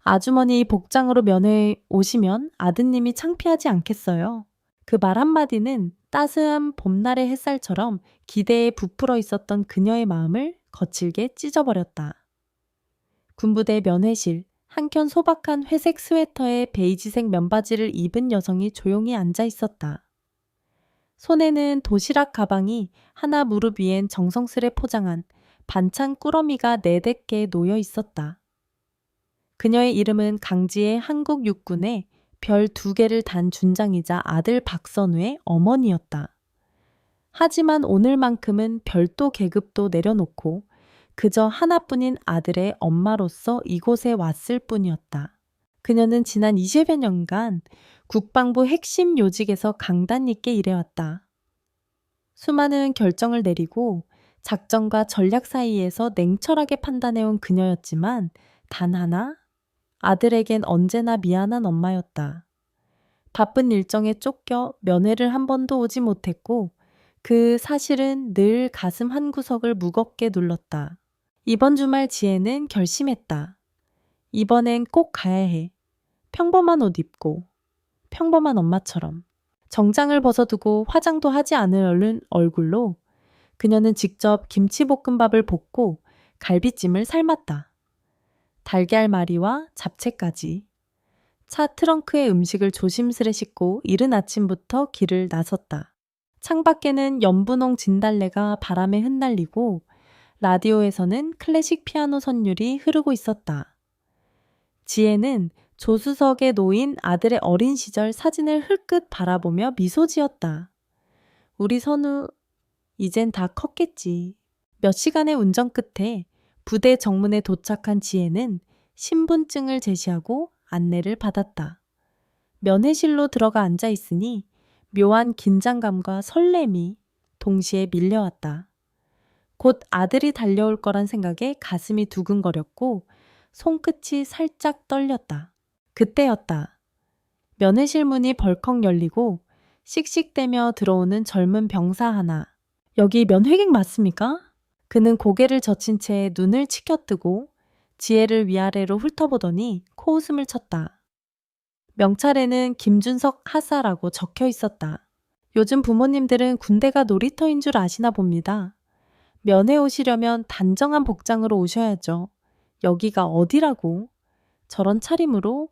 아주머니 복장으로 면회에 오시면 아드님이 창피하지 않겠어요. 그 말 한마디는 따스한 봄날의 햇살처럼 기대에 부풀어 있었던 그녀의 마음을 거칠게 찢어버렸다. 군부대 면회실, 한켠 소박한 회색 스웨터에 베이지색 면바지를 입은 여성이 조용히 앉아 있었다. 손에는 도시락 가방이 하나 무릎 위엔 정성스레 포장한 반찬 꾸러미가 4-5개 놓여 있었다. 그녀의 이름은 강지의 한국 육군에 별 2개를 단 준장이자 아들 박선우의 어머니였다. 하지만 오늘만큼은 별도 계급도 내려놓고 그저 하나뿐인 아들의 엄마로서 이곳에 왔을 뿐이었다. 그녀는 지난 20여 년간 국방부 핵심 요직에서 강단 있게 일해왔다. 수많은 결정을 내리고 작전과 전략 사이에서 냉철하게 판단해온 그녀였지만 단 하나 아들에겐 언제나 미안한 엄마였다. 바쁜 일정에 쫓겨 면회를 한 번도 오지 못했고 그 사실은 늘 가슴 한구석을 무겁게 눌렀다. 이번 주말 지혜는 결심했다. 이번엔 꼭 가야 해. 평범한 옷 입고 평범한 엄마처럼 정장을 벗어두고 화장도 하지 않은 얼굴로 그녀는 직접 김치볶음밥을 볶고 갈비찜을 삶았다. 달걀말이와 잡채까지. 차 트렁크에 음식을 조심스레 싣고 이른 아침부터 길을 나섰다. 창밖에는 연분홍 진달래가 바람에 흩날리고 라디오에서는 클래식 피아노 선율이 흐르고 있었다. 지혜는 조수석에 놓인 아들의 어린 시절 사진을 흘끗 바라보며 미소 지었다. 우리 선우, 이젠 다 컸겠지. 몇 시간의 운전 끝에 부대 정문에 도착한 지혜는 신분증을 제시하고 안내를 받았다. 면회실로 들어가 앉아 있으니 묘한 긴장감과 설렘이 동시에 밀려왔다. 곧 아들이 달려올 거란 생각에 가슴이 두근거렸고 손끝이 살짝 떨렸다. 그때였다. 면회실 문이 벌컥 열리고 씩씩대며 들어오는 젊은 병사 하나. 여기 면회객 맞습니까? 그는 고개를 젖힌 채 눈을 치켜뜨고 지혜를 위아래로 훑어보더니 코웃음을 쳤다. 명찰에는 김준석 하사라고 적혀 있었다. 요즘 부모님들은 군대가 놀이터인 줄 아시나 봅니다. 면회 오시려면 단정한 복장으로 오셔야죠. 여기가 어디라고? 저런 차림으로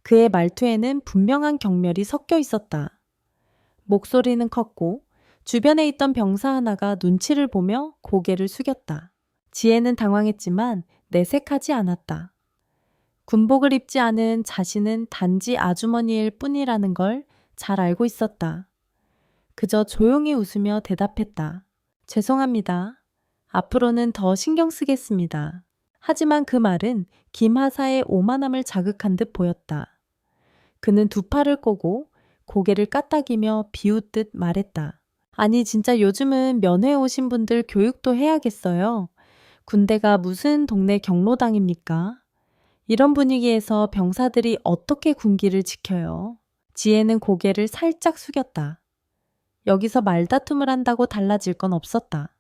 그의 말투에는 분명한 경멸이 섞여 있었다. 목소리는 컸고 주변에 있던 병사 하나가 눈치를 보며 고개를 숙였다. 지혜는 당황했지만 내색하지 않았다. 군복을 입지 않은 자신은 단지 아주머니일 뿐이라는 걸 잘 알고 있었다. 그저 조용히 웃으며 대답했다. 죄송합니다. 앞으로는 더 신경 쓰겠습니다. 하지만 그 말은 김하사의 오만함을 자극한 듯 보였다. 그는 두 팔을 꼬고 고개를 까딱이며 비웃듯 말했다. 아니 진짜 요즘은 면회 오신 분들 교육도 해야겠어요. 군대가 무슨 동네 경로당입니까? 이런 분위기에서 병사들이 어떻게 군기를 지켜요? 지혜는 고개를 살짝 숙였다. 여기서 말다툼을 한다고 달라질 건 없었다.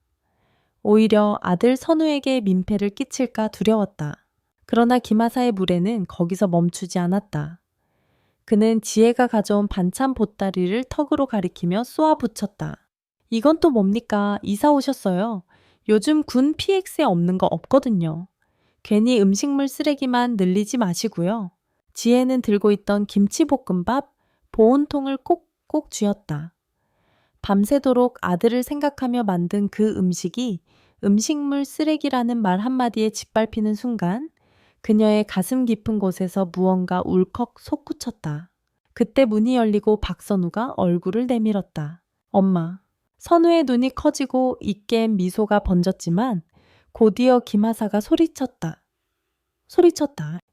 오히려 아들 선우에게 민폐를 끼칠까 두려웠다. 그러나 김하사의 물에는 거기서 멈추지 않았다. 그는 지혜가 가져온 반찬 보따리를 턱으로 가리키며 쏘아붙였다. 이건 또 뭡니까? 이사 오셨어요. 요즘 군 PX에 없는 거 없거든요. 괜히 음식물 쓰레기만 늘리지 마시고요. 지혜는 들고 있던 김치볶음밥 보온통을 꼭꼭 쥐었다. 밤새도록 아들을 생각하며 만든 그 음식이 음식물 쓰레기라는 말 한마디에 짓밟히는 순간 그녀의 가슴 깊은 곳에서 무언가 울컥 솟구쳤다. 그때 문이 열리고 박선우가 얼굴을 내밀었다. 엄마. 선우의 눈이 커지고 입깬 미소가 번졌지만 곧이어 김하사가 소리쳤다.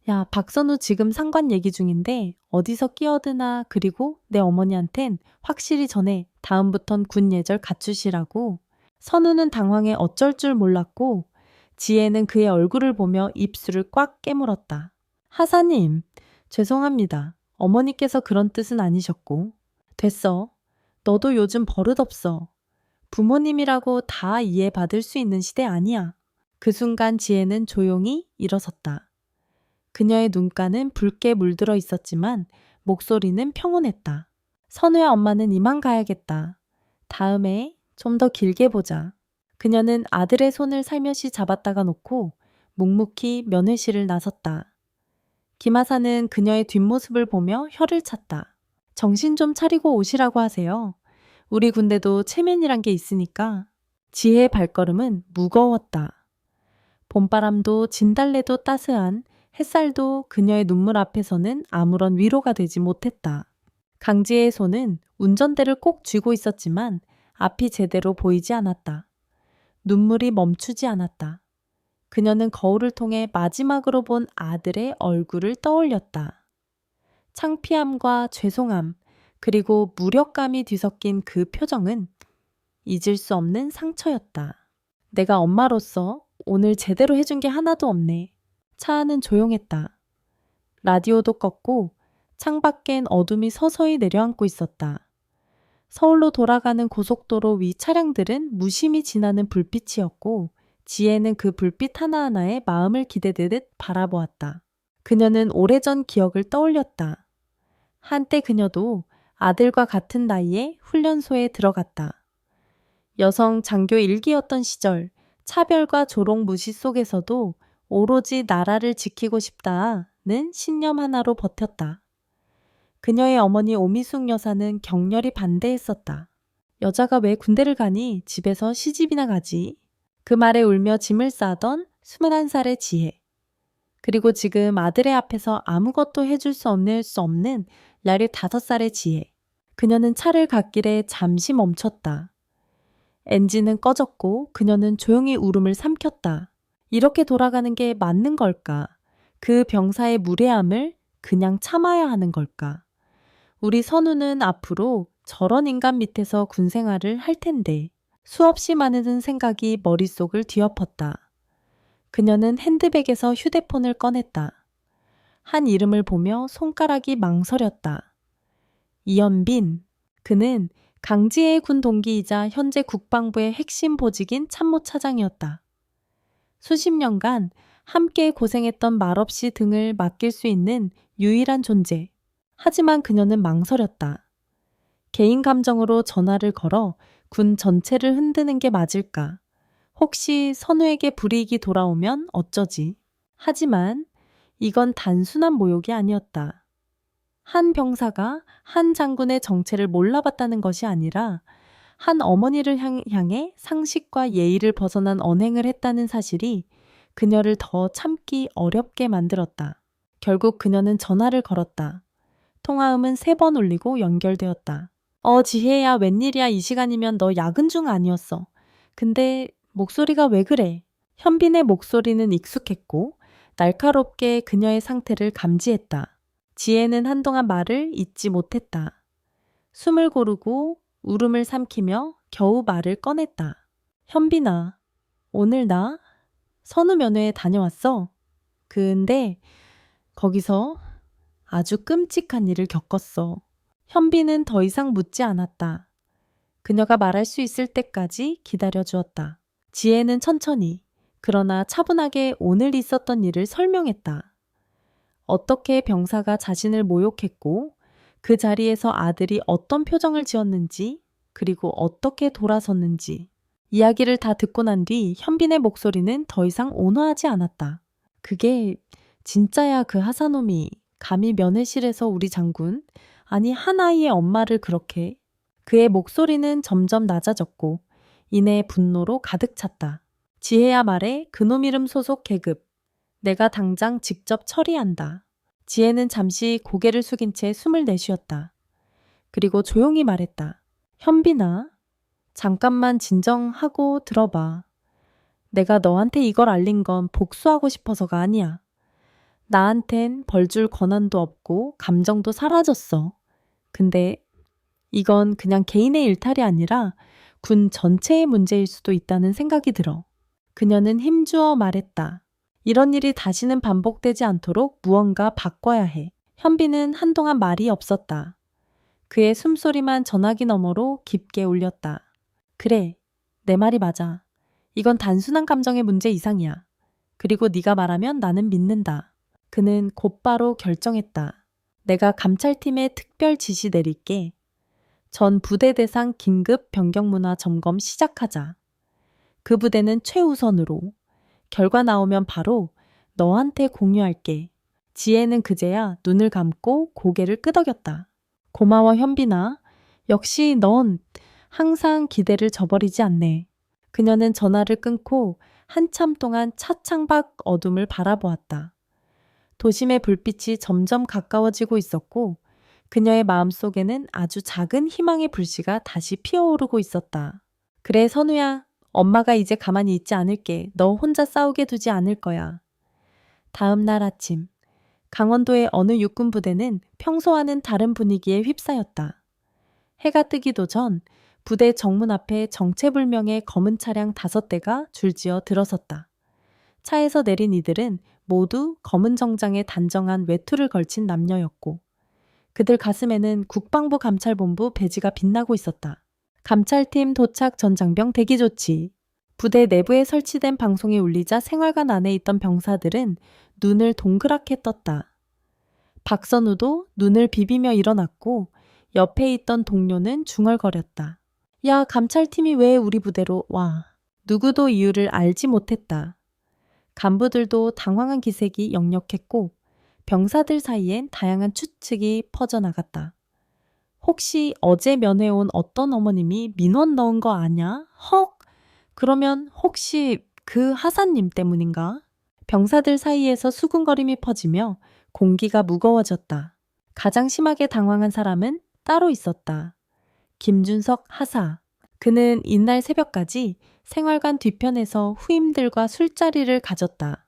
야, 박선우 지금 상관 얘기 중인데 어디서 끼어드나. 그리고 내 어머니한텐 확실히 전해 다음부턴 군 예절 갖추시라고. 선우는 당황해 어쩔 줄 몰랐고 지혜는 그의 얼굴을 보며 입술을 꽉 깨물었다. 하사님, 죄송합니다. 어머니께서 그런 뜻은 아니셨고. 됐어. 너도 요즘 버릇없어. 부모님이라고 다 이해받을 수 있는 시대 아니야. 그 순간 지혜는 조용히 일어섰다. 그녀의 눈가는 붉게 물들어 있었지만 목소리는 평온했다. 선우야, 엄마는 이만 가야겠다. 다음에 좀 더 길게 보자. 그녀는 아들의 손을 살며시 잡았다가 놓고 묵묵히 면회실을 나섰다. 김하사는 그녀의 뒷모습을 보며 혀를 찼다. 정신 좀 차리고 오시라고 하세요. 우리 군대도 체면이란 게 있으니까. 지혜의 발걸음은 무거웠다. 봄바람도 진달래도 따스한 햇살도 그녀의 눈물 앞에서는 아무런 위로가 되지 못했다. 강지혜의 손은 운전대를 꼭 쥐고 있었지만 앞이 제대로 보이지 않았다. 눈물이 멈추지 않았다. 그녀는 거울을 통해 마지막으로 본 아들의 얼굴을 떠올렸다. 창피함과 죄송함, 그리고 무력감이 뒤섞인 그 표정은 잊을 수 없는 상처였다. 내가 엄마로서 오늘 제대로 해준 게 하나도 없네. 차 안은 조용했다. 라디오도 껐고 창밖엔 어둠이 서서히 내려앉고 있었다. 서울로 돌아가는 고속도로 위 차량들은 무심히 지나는 불빛이었고 지혜는 그 불빛 하나하나에 마음을 기대듯 바라보았다. 그녀는 오래전 기억을 떠올렸다. 한때 그녀도 아들과 같은 나이에 훈련소에 들어갔다. 여성 장교 1기였던 시절 차별과 조롱 무시 속에서도 오로지 나라를 지키고 싶다는 신념 하나로 버텼다. 그녀의 어머니 오미숙 여사는 격렬히 반대했었다. 여자가 왜 군대를 가니? 집에서 시집이나 가지. 그 말에 울며 짐을 싸던 21살의 지혜. 그리고 지금 아들의 앞에서 아무것도 해줄 수 없는 15살의 지혜. 그녀는 차를 갓길에 잠시 멈췄다. 엔진은 꺼졌고 그녀는 조용히 울음을 삼켰다. 이렇게 돌아가는 게 맞는 걸까? 그 병사의 무례함을 그냥 참아야 하는 걸까? 우리 선우는 앞으로 저런 인간 밑에서 군 생활을 할 텐데 수없이 많은 생각이 머릿속을 뒤엎었다. 그녀는 핸드백에서 휴대폰을 꺼냈다. 한 이름을 보며 손가락이 망설였다. 이연빈. 그는 강지혜의 군 동기이자 현재 국방부의 핵심 보직인 참모차장이었다. 수십 년간 함께 고생했던 말없이 등을 맡길 수 있는 유일한 존재. 하지만 그녀는 망설였다. 개인 감정으로 전화를 걸어 군 전체를 흔드는 게 맞을까? 혹시 선우에게 불이익이 돌아오면 어쩌지? 하지만 이건 단순한 모욕이 아니었다. 한 병사가 한 장군의 정체를 몰라봤다는 것이 아니라 한 어머니를 향해 상식과 예의를 벗어난 언행을 했다는 사실이 그녀를 더 참기 어렵게 만들었다. 결국 그녀는 전화를 걸었다. 통화음은 3번 울리고 연결되었다. 지혜야, 웬일이야. 이 시간이면 너 야근 중 아니었어. 근데 목소리가 왜 그래? 현빈의 목소리는 익숙했고 날카롭게 그녀의 상태를 감지했다. 지혜는 한동안 말을 잇지 못했다. 숨을 고르고 울음을 삼키며 겨우 말을 꺼냈다. 현빈아, 오늘 나 선우 면회에 다녀왔어. 근데 거기서 아주 끔찍한 일을 겪었어. 현빈은 더 이상 묻지 않았다. 그녀가 말할 수 있을 때까지 기다려주었다. 지혜는 천천히, 그러나 차분하게 오늘 있었던 일을 설명했다. 어떻게 병사가 자신을 모욕했고 그 자리에서 아들이 어떤 표정을 지었는지 그리고 어떻게 돌아섰는지 이야기를 다 듣고 난 뒤 현빈의 목소리는 더 이상 온화하지 않았다. 그게 진짜야. 그 하사놈이 감히 면회실에서 우리 장군, 아니 한 아이의 엄마를 그렇게. 그의 목소리는 점점 낮아졌고 이내 분노로 가득 찼다. 지혜야 말해. 그놈 이름 소속 계급. 내가 당장 직접 처리한다. 지혜는 잠시 고개를 숙인 채 숨을 내쉬었다. 그리고 조용히 말했다. 현빈아, 잠깐만 진정하고 들어봐. 내가 너한테 이걸 알린 건 복수하고 싶어서가 아니야. 나한텐 벌 줄 권한도 없고 감정도 사라졌어. 근데 이건 그냥 개인의 일탈이 아니라 군 전체의 문제일 수도 있다는 생각이 들어. 그녀는 힘주어 말했다. 이런 일이 다시는 반복되지 않도록 무언가 바꿔야 해. 현빈은 한동안 말이 없었다. 그의 숨소리만 전화기 너머로 깊게 울렸다. 그래, 내 말이 맞아. 이건 단순한 감정의 문제 이상이야. 그리고 네가 말하면 나는 믿는다. 그는 곧바로 결정했다. 내가 감찰팀에 특별 지시 내릴게. 전 부대 대상 긴급 변경 문화 점검 시작하자. 그 부대는 최우선으로. 결과 나오면 바로 너한테 공유할게. 지혜는 그제야 눈을 감고 고개를 끄덕였다. 고마워 현빈아. 역시 넌 항상 기대를 저버리지 않네. 그녀는 전화를 끊고 한참 동안 차창밖 어둠을 바라보았다. 도심의 불빛이 점점 가까워지고 있었고 그녀의 마음속에는 아주 작은 희망의 불씨가 다시 피어오르고 있었다. 그래 선우야. 엄마가 이제 가만히 있지 않을게. 너 혼자 싸우게 두지 않을 거야. 다음 날 아침 강원도의 어느 육군 부대는 평소와는 다른 분위기에 휩싸였다. 해가 뜨기도 전 부대 정문 앞에 정체불명의 검은 차량 5대가 줄지어 들어섰다. 차에서 내린 이들은 모두 검은 정장에 단정한 외투를 걸친 남녀였고 그들 가슴에는 국방부 감찰본부 배지가 빛나고 있었다. 감찰팀 도착 전 장병 대기 조치. 부대 내부에 설치된 방송이 울리자 생활관 안에 있던 병사들은 눈을 동그랗게 떴다. 박선우도 눈을 비비며 일어났고 옆에 있던 동료는 중얼거렸다. 야, 감찰팀이 왜 우리 부대로 와? 누구도 이유를 알지 못했다. 간부들도 당황한 기색이 역력했고 병사들 사이엔 다양한 추측이 퍼져나갔다. 혹시 어제 면회 온 어떤 어머님이 민원 넣은 거 아냐? 헉! 그러면 혹시 그 하사님 때문인가? 병사들 사이에서 수군거림이 퍼지며 공기가 무거워졌다. 가장 심하게 당황한 사람은 따로 있었다. 김준석 하사. 그는 이날 새벽까지 생활관 뒤편에서 후임들과 술자리를 가졌다.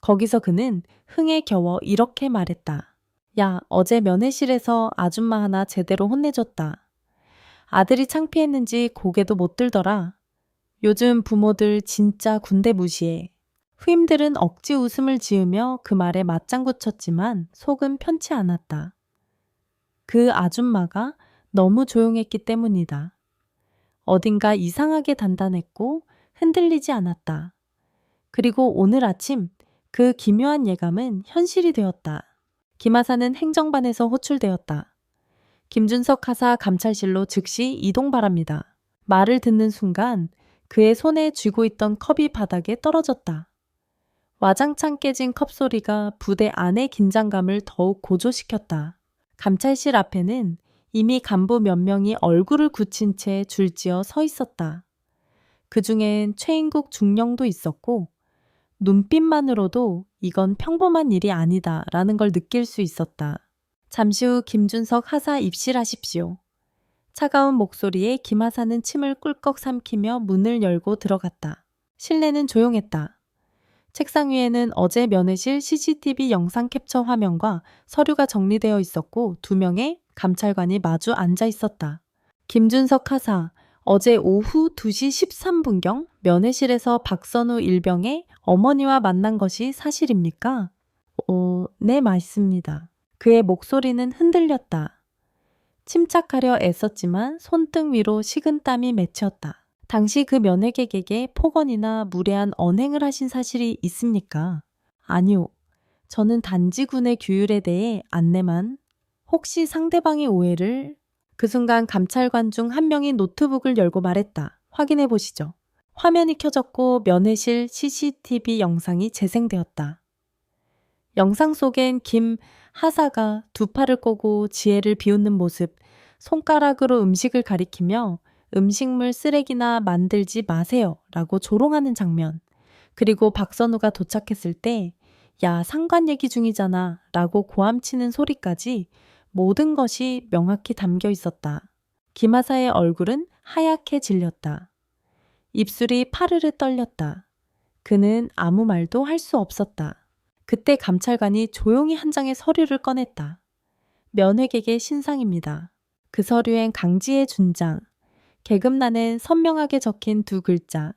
거기서 그는 흥에 겨워 이렇게 말했다. 야, 어제 면회실에서 아줌마 하나 제대로 혼내줬다. 아들이 창피했는지 고개도 못 들더라. 요즘 부모들 진짜 군대 무시해. 후임들은 억지 웃음을 지으며 그 말에 맞장구 쳤지만 속은 편치 않았다. 그 아줌마가 너무 조용했기 때문이다. 어딘가 이상하게 단단했고 흔들리지 않았다. 그리고 오늘 아침 그 기묘한 예감은 현실이 되었다. 김하사는 행정반에서 호출되었다. 김준석 하사 감찰실로 즉시 이동 바랍니다. 말을 듣는 순간 그의 손에 쥐고 있던 컵이 바닥에 떨어졌다. 와장창 깨진 컵 소리가 부대 안의 긴장감을 더욱 고조시켰다. 감찰실 앞에는 이미 간부 몇 명이 얼굴을 굳힌 채 줄지어 서 있었다. 그중엔 최인국 중령도 있었고 눈빛만으로도 이건 평범한 일이 아니다라는 걸 느낄 수 있었다. 잠시 후 김준석 하사 입실하십시오. 차가운 목소리에 김하사는 침을 꿀꺽 삼키며 문을 열고 들어갔다. 실내는 조용했다. 책상 위에는 어제 면회실 CCTV 영상 캡처 화면과 서류가 정리되어 있었고 2명의 감찰관이 마주 앉아 있었다. 김준석 하사, 어제 오후 2시 13분경 면회실에서 박선우 일병의 어머니와 만난 것이 사실입니까? 네, 맞습니다. 그의 목소리는 흔들렸다. 침착하려 애썼지만 손등 위로 식은땀이 맺혔다. 당시 그 면회객에게 폭언이나 무례한 언행을 하신 사실이 있습니까? 아니요. 저는 단지 군의 규율에 대해 안내만. 혹시 상대방의 오해를... 그 순간 감찰관 중 한 명이 노트북을 열고 말했다. 확인해 보시죠. 화면이 켜졌고 면회실 CCTV 영상이 재생되었다. 영상 속엔 김 하사가 두 팔을 꼬고 지혜를 비웃는 모습, 손가락으로 음식을 가리키며 음식물 쓰레기나 만들지 마세요 라고 조롱하는 장면, 그리고 박선우가 도착했을 때 야, 상관 얘기 중이잖아 라고 고함치는 소리까지 모든 것이 명확히 담겨 있었다. 김하사의 얼굴은 하얗게 질렸다. 입술이 파르르 떨렸다. 그는 아무 말도 할 수 없었다. 그때 감찰관이 조용히 한 장의 서류를 꺼냈다. 면회객의 신상입니다. 그 서류엔 강지의 준장, 계급란엔 선명하게 적힌 2글자,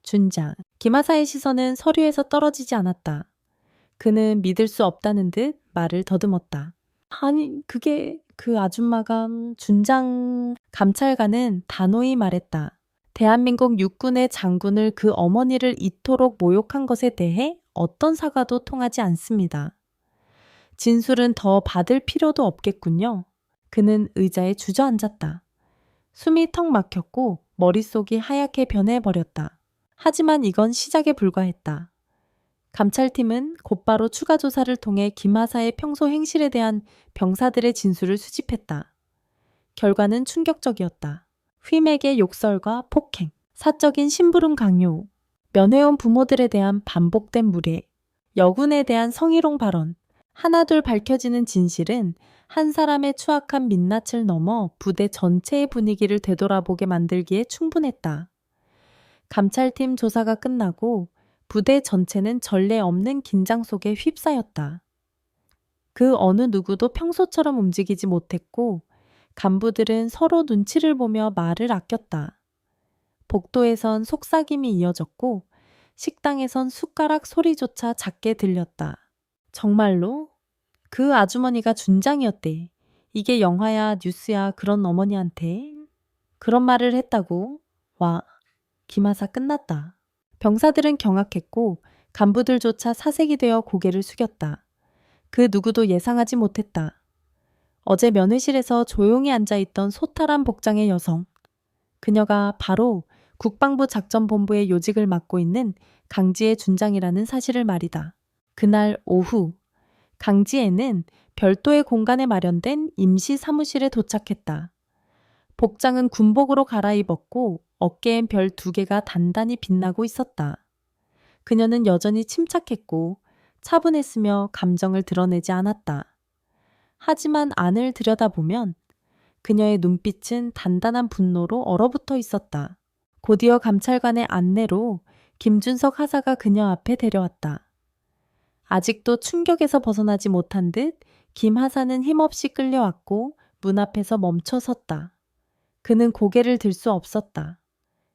준장. 김하사의 시선은 서류에서 떨어지지 않았다. 그는 믿을 수 없다는 듯 말을 더듬었다. 아니, 그게 그 아줌마가 준장... 감찰관은 단호히 말했다. 대한민국 육군의 장군을 그 어머니를 이토록 모욕한 것에 대해 어떤 사과도 통하지 않습니다. 진술은 더 받을 필요도 없겠군요. 그는 의자에 주저앉았다. 숨이 턱 막혔고 머릿속이 하얗게 변해버렸다. 하지만 이건 시작에 불과했다. 감찰팀은 곧바로 추가 조사를 통해 김하사의 평소 행실에 대한 병사들의 진술을 수집했다. 결과는 충격적이었다. 휘맥의 욕설과 폭행, 사적인 심부름 강요, 면회온 부모들에 대한 반복된 무례, 여군에 대한 성희롱 발언, 하나둘 밝혀지는 진실은 한 사람의 추악한 민낯을 넘어 부대 전체의 분위기를 되돌아보게 만들기에 충분했다. 감찰팀 조사가 끝나고 부대 전체는 전례 없는 긴장 속에 휩싸였다. 그 어느 누구도 평소처럼 움직이지 못했고 간부들은 서로 눈치를 보며 말을 아꼈다. 복도에선 속삭임이 이어졌고 식당에선 숟가락 소리조차 작게 들렸다. 정말로? 그 아주머니가 준장이었대. 이게 영화야 뉴스야 그런 어머니한테 그런 말을 했다고? 와, 김하사 끝났다. 병사들은 경악했고 간부들조차 사색이 되어 고개를 숙였다. 그 누구도 예상하지 못했다. 어제 면회실에서 조용히 앉아있던 소탈한 복장의 여성. 그녀가 바로 국방부 작전본부의 요직을 맡고 있는 강지혜 준장이라는 사실을 말이다. 그날 오후 강지혜는 별도의 공간에 마련된 임시 사무실에 도착했다. 복장은 군복으로 갈아입었고 어깨엔 별 2개가 단단히 빛나고 있었다. 그녀는 여전히 침착했고 차분했으며 감정을 드러내지 않았다. 하지만 안을 들여다보면 그녀의 눈빛은 단단한 분노로 얼어붙어 있었다. 곧이어 감찰관의 안내로 김준석 하사가 그녀 앞에 데려왔다. 아직도 충격에서 벗어나지 못한 듯 김 하사는 힘없이 끌려왔고 문 앞에서 멈춰 섰다. 그는 고개를 들 수 없었다.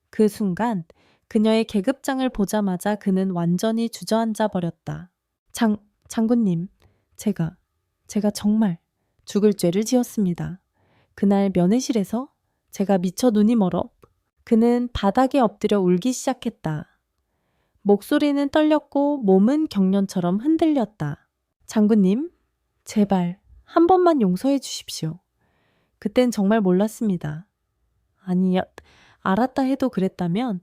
그 순간 그녀의 계급장을 보자마자 그는 완전히 주저앉아 버렸다. 장군님, 제가 정말 죽을 죄를 지었습니다. 그날 면회실에서 제가 미쳐 눈이 멀어. 그는 바닥에 엎드려 울기 시작했다. 목소리는 떨렸고 몸은 경련처럼 흔들렸다. 장군님, 제발 한 번만 용서해 주십시오. 그땐 정말 몰랐습니다. 아니, 알았다 해도 그랬다면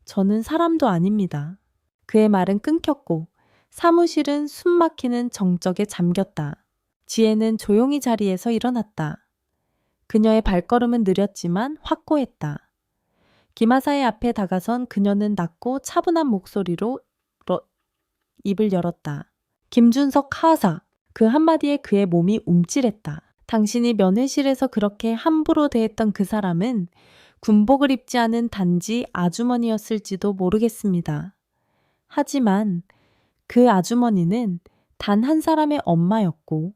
저는 사람도 아닙니다. 그의 말은 끊겼고 사무실은 숨막히는 정적에 잠겼다. 지혜는 조용히 자리에서 일어났다. 그녀의 발걸음은 느렸지만 확고했다. 김하사의 앞에 다가선 그녀는 낮고 차분한 목소리로 입을 열었다. 김준석 하사. 그 한마디에 그의 몸이 움찔했다. 당신이 면회실에서 그렇게 함부로 대했던 그 사람은 군복을 입지 않은 단지 아주머니였을지도 모르겠습니다. 하지만 그 아주머니는 단 한 사람의 엄마였고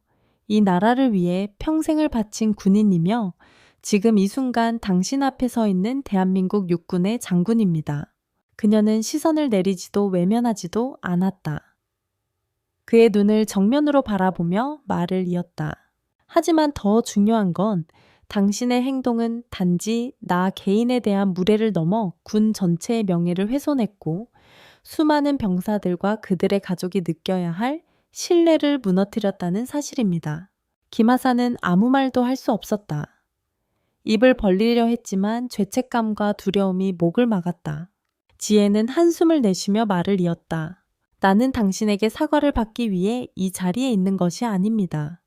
이 나라를 위해 평생을 바친 군인이며 지금 이 순간 당신 앞에 서 있는 대한민국 육군의 장군입니다. 그녀는 시선을 내리지도 외면하지도 않았다. 그의 눈을 정면으로 바라보며 말을 이었다. 하지만 더 중요한 건 당신의 행동은 단지 나 개인에 대한 무례를 넘어 군 전체의 명예를 훼손했고 수많은 병사들과 그들의 가족이 느껴야 할 신뢰를 무너뜨렸다는 사실입니다. 김하사는 아무 말도 할 수 없었다. 입을 벌리려 했지만 죄책감과 두려움이 목을 막았다. 지혜는 한숨을 내쉬며 말을 이었다. 나는 당신에게 사과를 받기 위해 이 자리에 있는 것이 아닙니다.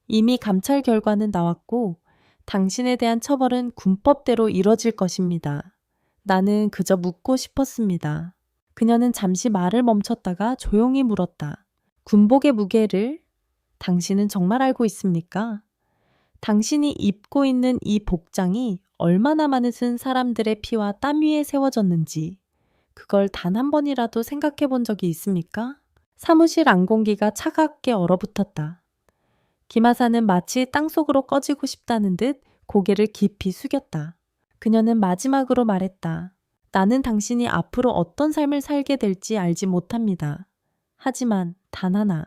이미 감찰 결과는 나왔고 당신에 대한 처벌은 군법대로 이뤄질 것입니다. 나는 그저 묻고 싶었습니다. 그녀는 잠시 말을 멈췄다가 조용히 물었다. 군복의 무게를 당신은 정말 알고 있습니까? 당신이 입고 있는 이 복장이 얼마나 많은 사람들의 피와 땀 위에 세워졌는지 그걸 단 한 번이라도 생각해 본 적이 있습니까? 사무실 안공기가 차갑게 얼어붙었다. 김하사는 마치 땅속으로 꺼지고 싶다는 듯 고개를 깊이 숙였다. 그녀는 마지막으로 말했다. 나는 당신이 앞으로 어떤 삶을 살게 될지 알지 못합니다. 하지만 단 하나.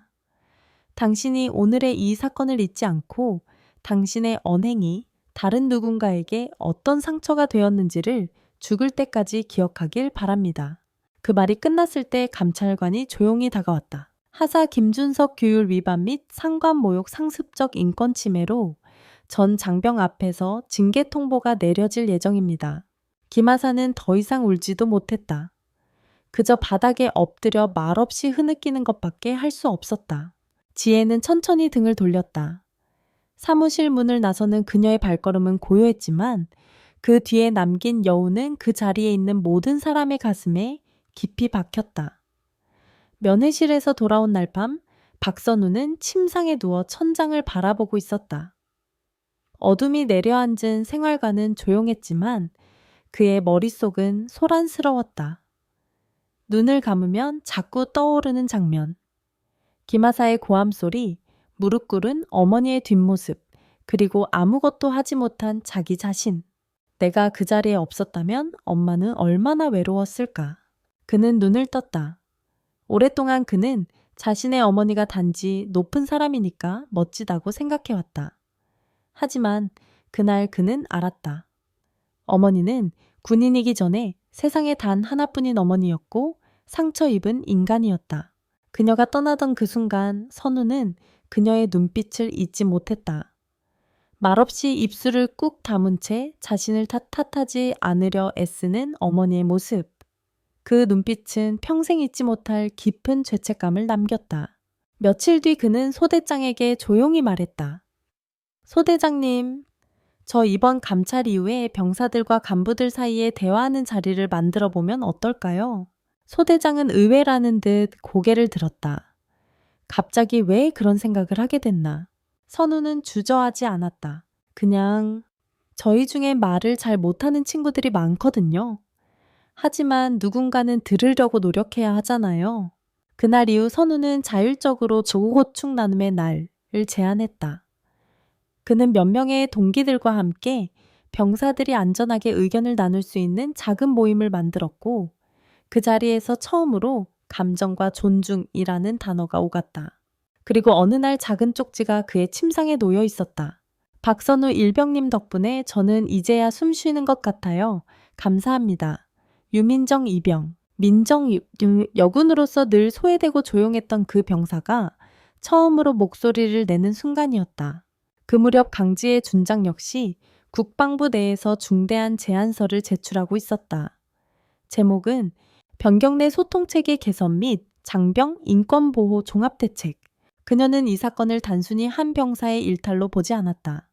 당신이 오늘의 이 사건을 잊지 않고 당신의 언행이 다른 누군가에게 어떤 상처가 되었는지를 죽을 때까지 기억하길 바랍니다. 그 말이 끝났을 때 감찰관이 조용히 다가왔다. 하사 김준석 규율 위반 및 상관 모욕 상습적 인권 침해로 전 장병 앞에서 징계 통보가 내려질 예정입니다. 김하사는 더 이상 울지도 못했다. 그저 바닥에 엎드려 말없이 흐느끼는 것밖에 할 수 없었다. 지혜는 천천히 등을 돌렸다. 사무실 문을 나서는 그녀의 발걸음은 고요했지만 그 뒤에 남긴 여우는 그 자리에 있는 모든 사람의 가슴에 깊이 박혔다. 면회실에서 돌아온 날 밤 박선우는 침상에 누워 천장을 바라보고 있었다. 어둠이 내려앉은 생활관은 조용했지만 그의 머릿속은 소란스러웠다. 눈을 감으면 자꾸 떠오르는 장면. 김하사의 고함 소리, 무릎 꿇은 어머니의 뒷모습, 그리고 아무것도 하지 못한 자기 자신. 내가 그 자리에 없었다면 엄마는 얼마나 외로웠을까. 그는 눈을 떴다. 오랫동안 그는 자신의 어머니가 단지 높은 사람이니까 멋지다고 생각해왔다. 하지만 그날 그는 알았다. 어머니는 군인이기 전에 세상에 단 하나뿐인 어머니였고 상처 입은 인간이었다. 그녀가 떠나던 그 순간 선우는 그녀의 눈빛을 잊지 못했다. 말없이 입술을 꾹 다문 채 자신을 탓하지 않으려 애쓰는 어머니의 모습. 그 눈빛은 평생 잊지 못할 깊은 죄책감을 남겼다. 며칠 뒤 그는 소대장에게 조용히 말했다. 소대장님, 저 이번 감찰 이후에 병사들과 간부들 사이에 대화하는 자리를 만들어 보면 어떨까요? 소대장은 의외라는 듯 고개를 들었다. 갑자기 왜 그런 생각을 하게 됐나? 선우는 주저하지 않았다. 그냥 저희 중에 말을 잘 못하는 친구들이 많거든요. 하지만 누군가는 들으려고 노력해야 하잖아요. 그날 이후 선우는 자율적으로 조고고충 나눔의 날을 제안했다. 그는 몇 명의 동기들과 함께 병사들이 안전하게 의견을 나눌 수 있는 작은 모임을 만들었고 그 자리에서 처음으로 감정과 존중이라는 단어가 오갔다. 그리고 어느 날 작은 쪽지가 그의 침상에 놓여 있었다. 박선우 일병님 덕분에 저는 이제야 숨 쉬는 것 같아요. 감사합니다. 유민정 이병. 민정 여군으로서 늘 소외되고 조용했던 그 병사가 처음으로 목소리를 내는 순간이었다. 그 무렵 강지의 준장 역시 국방부 내에서 중대한 제안서를 제출하고 있었다. 제목은 병경 내 소통체계 개선 및 장병 인권보호 종합대책. 그녀는 이 사건을 단순히 한 병사의 일탈로 보지 않았다.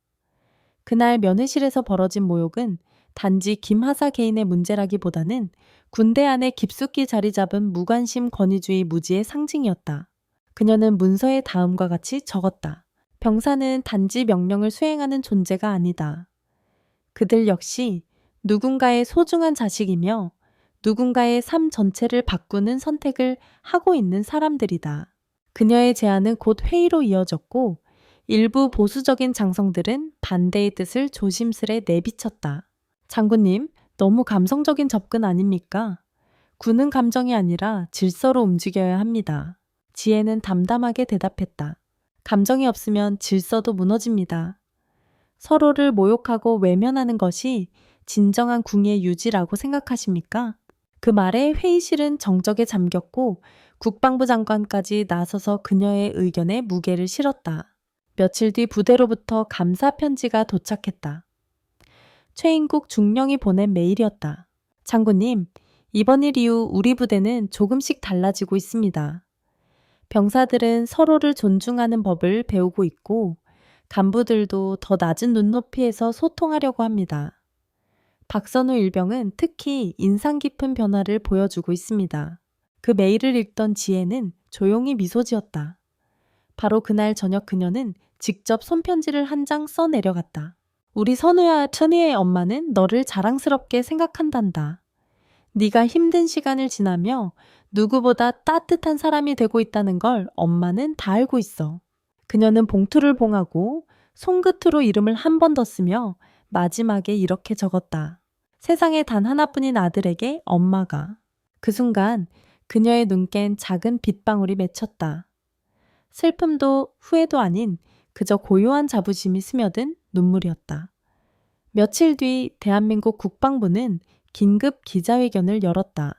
그날 면회실에서 벌어진 모욕은 단지 김하사 개인의 문제라기보다는 군대 안에 깊숙이 자리 잡은 무관심 권위주의 무지의 상징이었다. 그녀는 문서에 다음과 같이 적었다. 병사는 단지 명령을 수행하는 존재가 아니다. 그들 역시 누군가의 소중한 자식이며 누군가의 삶 전체를 바꾸는 선택을 하고 있는 사람들이다. 그녀의 제안은 곧 회의로 이어졌고 일부 보수적인 장성들은 반대의 뜻을 조심스레 내비쳤다. 장군님, 너무 감성적인 접근 아닙니까? 군은 감정이 아니라 질서로 움직여야 합니다. 지혜는 담담하게 대답했다. 감정이 없으면 질서도 무너집니다. 서로를 모욕하고 외면하는 것이 진정한 궁의 유지라고 생각하십니까? 그 말에 회의실은 정적에 잠겼고 국방부 장관까지 나서서 그녀의 의견에 무게를 실었다. 며칠 뒤 부대로부터 감사 편지가 도착했다. 최인국 중령이 보낸 메일이었다. 장군님, 이번 일 이후 우리 부대는 조금씩 달라지고 있습니다. 병사들은 서로를 존중하는 법을 배우고 있고 간부들도 더 낮은 눈높이에서 소통하려고 합니다. 박선우 일병은 특히 인상 깊은 변화를 보여주고 있습니다. 그 메일을 읽던 지혜는 조용히 미소 지었다. 바로 그날 저녁 그녀는 직접 손편지를 한 장 써 내려갔다. 우리 선우야, 천희의 엄마는 너를 자랑스럽게 생각한단다. 네가 힘든 시간을 지나며 누구보다 따뜻한 사람이 되고 있다는 걸 엄마는 다 알고 있어. 그녀는 봉투를 봉하고 손끝으로 이름을 한 번 더 쓰며 마지막에 이렇게 적었다. 세상에 단 하나뿐인 아들에게 엄마가. 그 순간 그녀의 눈껜 작은 빗방울이 맺혔다. 슬픔도 후회도 아닌 그저 고요한 자부심이 스며든 눈물이었다. 며칠 뒤 대한민국 국방부는 긴급 기자회견을 열었다.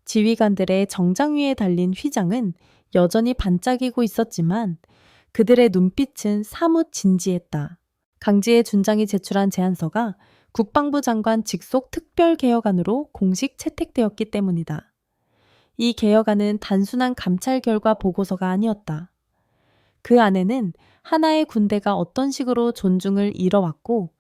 지휘관들의 정장 위에 달린 휘장은 여전히 반짝이고 있었지만 그들의 눈빛은 사뭇 진지했다. 강지의 준장이 제출한 제안서가 국방부 장관 직속 특별개혁안으로 공식 채택되었기 때문이다. 이 개혁안은 단순한 감찰 결과 보고서가 아니었다. 그 안에는 하나의 군대가 어떤 식으로 존중을 잃어왔고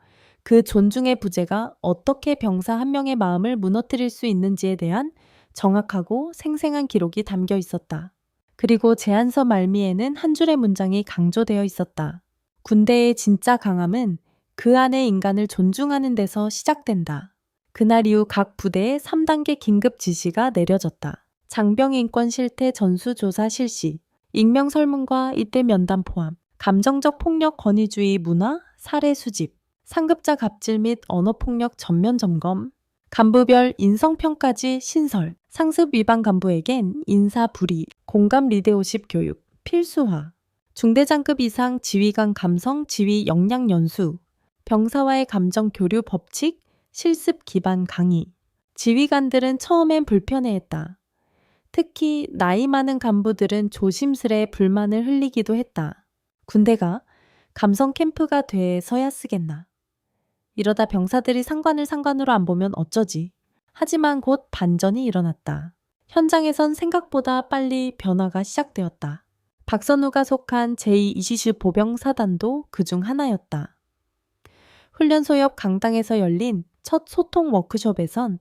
그 존중의 부재가 어떻게 병사 한 명의 마음을 무너뜨릴 수 있는지에 대한 정확하고 생생한 기록이 담겨 있었다. 그리고 제안서 말미에는 한 줄의 문장이 강조되어 있었다. 군대의 진짜 강함은 그 안의 인간을 존중하는 데서 시작된다. 그날 이후 각 부대에 3단계 긴급 지시가 내려졌다. 장병 인권 실태 전수조사 실시, 익명 설문과 이때 면담 포함, 감정적 폭력 권위주의 문화, 사례 수집, 상급자 갑질 및 언어폭력 전면 점검, 간부별 인성평가지 신설, 상습 위반 간부에겐 인사 불이익, 공감 리더십 교육, 필수화, 중대장급 이상 지휘관 감성 지휘 역량 연수, 병사와의 감정 교류 법칙, 실습 기반 강의. 지휘관들은 처음엔 불편해했다. 특히 나이 많은 간부들은 조심스레 불만을 흘리기도 했다. 군대가 감성 캠프가 돼서야 쓰겠나. 이러다 병사들이 상관을 상관으로 안 보면 어쩌지. 하지만 곧 반전이 일어났다. 현장에선 생각보다 빨리 변화가 시작되었다. 박선우가 속한 제2이시슈 보병사단도 그중 하나였다. 훈련소 옆 강당에서 열린 첫 소통 워크숍에선